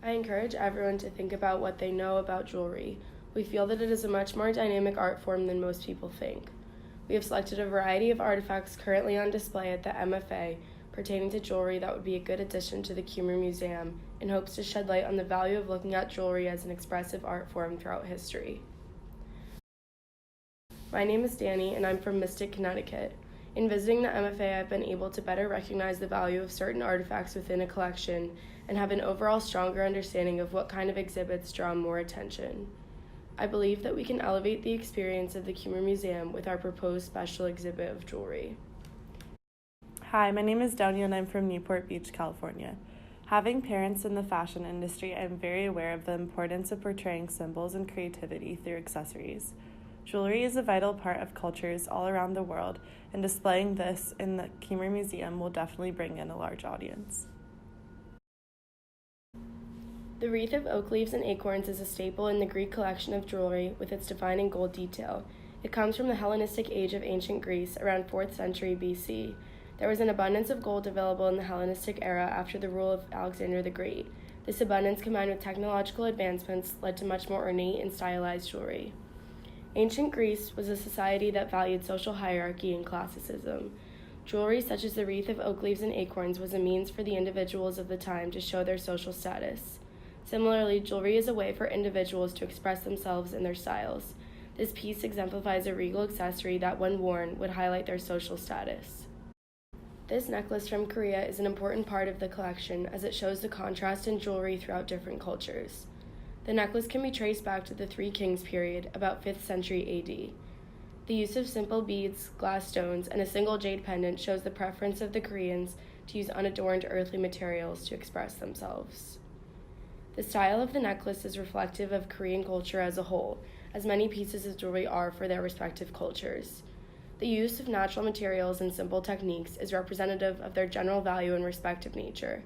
I encourage everyone to think about what they know about jewelry. We feel that it is a much more dynamic art form than most people think. We have selected a variety of artifacts currently on display at the MFA pertaining to jewelry that would be a good addition to the Cummer Museum in hopes to shed light on the value of looking at jewelry as an expressive art form throughout history. My name is Dani, and I'm from Mystic, Connecticut. In visiting the MFA, I've been able to better recognize the value of certain artifacts within a collection and have an overall stronger understanding of what kind of exhibits draw more attention. I believe that we can elevate the experience of the Cummer Museum with our proposed special exhibit of jewelry. Hi, my name is Donia and I'm from Newport Beach, California. Having parents in the fashion industry, I'm very aware of the importance of portraying symbols and creativity through accessories. Jewelry is a vital part of cultures all around the world, and displaying this in the Cummer Museum will definitely bring in a large audience. The wreath of oak leaves and acorns is a staple in the Greek collection of jewelry with its defining gold detail. It comes from the Hellenistic age of ancient Greece around 4th century BC. There was an abundance of gold available in the Hellenistic era after the rule of Alexander the Great. This abundance combined with technological advancements led to much more ornate and stylized jewelry. Ancient Greece was a society that valued social hierarchy and classicism. Jewelry such as the wreath of oak leaves and acorns was a means for the individuals of the time to show their social status. Similarly, jewelry is a way for individuals to express themselves and their styles. This piece exemplifies a regal accessory that, when worn, would highlight their social status. This necklace from Korea is an important part of the collection as it shows the contrast in jewelry throughout different cultures. The necklace can be traced back to the Three Kings period, about 5th century AD. The use of simple beads, glass stones, and a single jade pendant shows the preference of the Koreans to use unadorned earthly materials to express themselves. The style of the necklace is reflective of Korean culture as a whole, as many pieces of jewelry are for their respective cultures. The use of natural materials and simple techniques is representative of their general value and respect of nature.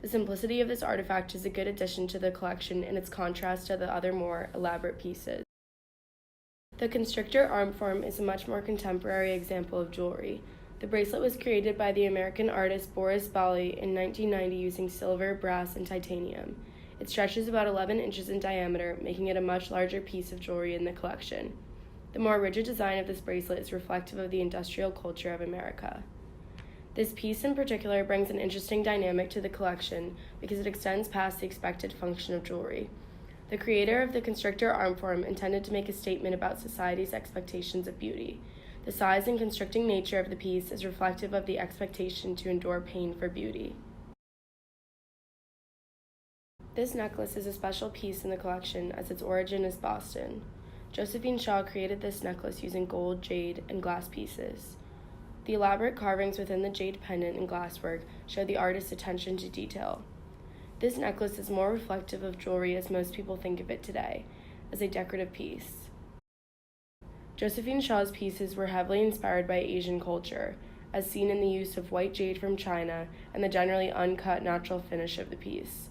The simplicity of this artifact is a good addition to the collection in its contrast to the other more elaborate pieces. The constrictor arm form is a much more contemporary example of jewelry. The bracelet was created by the American artist Boris Bali in 1990 using silver, brass, and titanium. It stretches about 11 inches in diameter, making it a much larger piece of jewelry in the collection. The more rigid design of this bracelet is reflective of the industrial culture of America. This piece in particular brings an interesting dynamic to the collection because it extends past the expected function of jewelry. The creator of the constrictor arm form intended to make a statement about society's expectations of beauty. The size and constricting nature of the piece is reflective of the expectation to endure pain for beauty. This necklace is a special piece in the collection as its origin is Boston. Josephine Shaw created this necklace using gold, jade, and glass pieces. The elaborate carvings within the jade pendant and glasswork show the artist's attention to detail. This necklace is more reflective of jewelry as most people think of it today, as a decorative piece. Josephine Shaw's pieces were heavily inspired by Asian culture, as seen in the use of white jade from China and the generally uncut natural finish of the piece.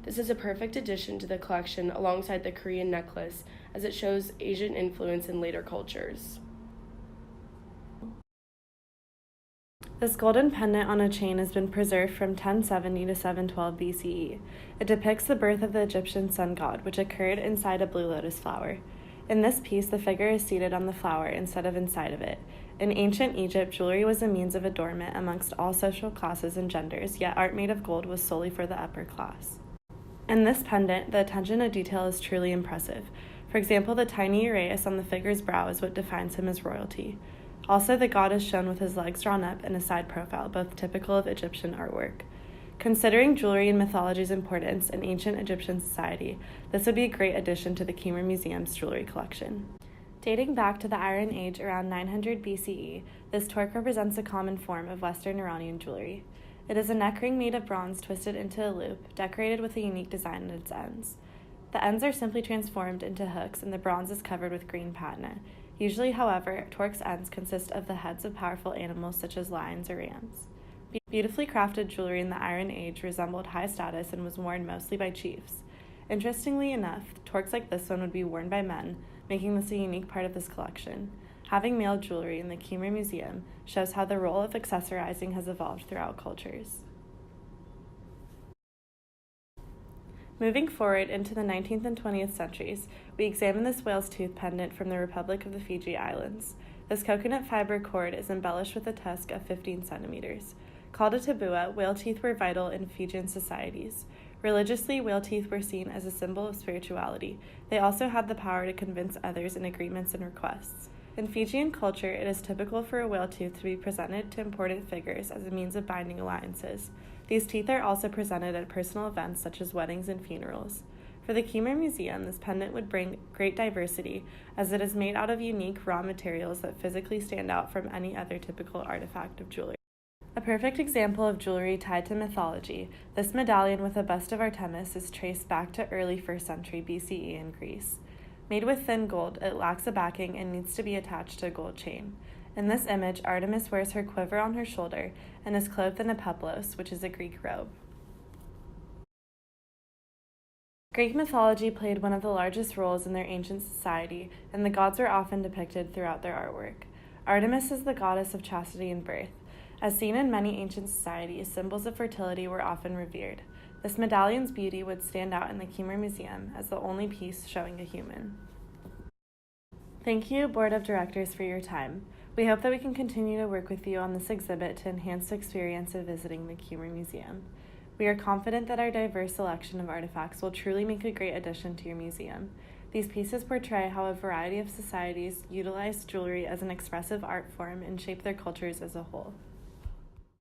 This is a perfect addition to the collection alongside the Korean necklace, as it shows Asian influence in later cultures. This golden pendant on a chain has been preserved from 1070 to 712 BCE. It depicts the birth of the Egyptian sun god, which occurred inside a blue lotus flower. In this piece, the figure is seated on the flower instead of inside of it. In ancient Egypt, jewelry was a means of adornment amongst all social classes and genders, yet art made of gold was solely for the upper class. In this pendant, the attention to detail is truly impressive. For example, the tiny uraeus on the figure's brow is what defines him as royalty. Also, the god is shown with his legs drawn up in a side profile, both typical of Egyptian artwork. Considering jewelry and mythology's importance in ancient Egyptian society, this would be a great addition to the Cummer Museum's jewelry collection. Dating back to the Iron Age around 900 BCE, this torque represents a common form of Western Iranian jewelry. It is a neck ring made of bronze twisted into a loop, decorated with a unique design at its ends. The ends are simply transformed into hooks, and the bronze is covered with green patina. Usually, however, torque's ends consist of the heads of powerful animals such as lions or rams. Beautifully crafted jewelry in the Iron Age resembled high status and was worn mostly by chiefs. Interestingly enough, torques like this one would be worn by men, making this a unique part of this collection. Having male jewelry in the Cummer Museum shows how the role of accessorizing has evolved throughout cultures. Moving forward into the 19th and 20th centuries, we examine this whale's tooth pendant from the Republic of the Fiji Islands. This coconut fiber cord is embellished with a tusk of 15 centimeters. Called a tabua, whale teeth were vital in Fijian societies. Religiously, whale teeth were seen as a symbol of spirituality. They also had the power to convince others in agreements and requests. In Fijian culture, it is typical for a whale tooth to be presented to important figures as a means of binding alliances. These teeth are also presented at personal events such as weddings and funerals. For the Cummer Museum, this pendant would bring great diversity, as it is made out of unique raw materials that physically stand out from any other typical artifact of jewelry. A perfect example of jewelry tied to mythology, this medallion with a bust of Artemis is traced back to early 1st century BCE in Greece. Made with thin gold, it lacks a backing and needs to be attached to a gold chain. In this image, Artemis wears her quiver on her shoulder and is clothed in a peplos, which is a Greek robe. Greek mythology played one of the largest roles in their ancient society, and the gods were often depicted throughout their artwork. Artemis is the goddess of chastity and birth. As seen in many ancient societies, symbols of fertility were often revered. This medallion's beauty would stand out in the Cummer Museum as the only piece showing a human. Thank you, Board of Directors, for your time. We hope that we can continue to work with you on this exhibit to enhance the experience of visiting the Cummer Museum. We are confident that our diverse selection of artifacts will truly make a great addition to your museum. These pieces portray how a variety of societies utilize jewelry as an expressive art form and shape their cultures as a whole.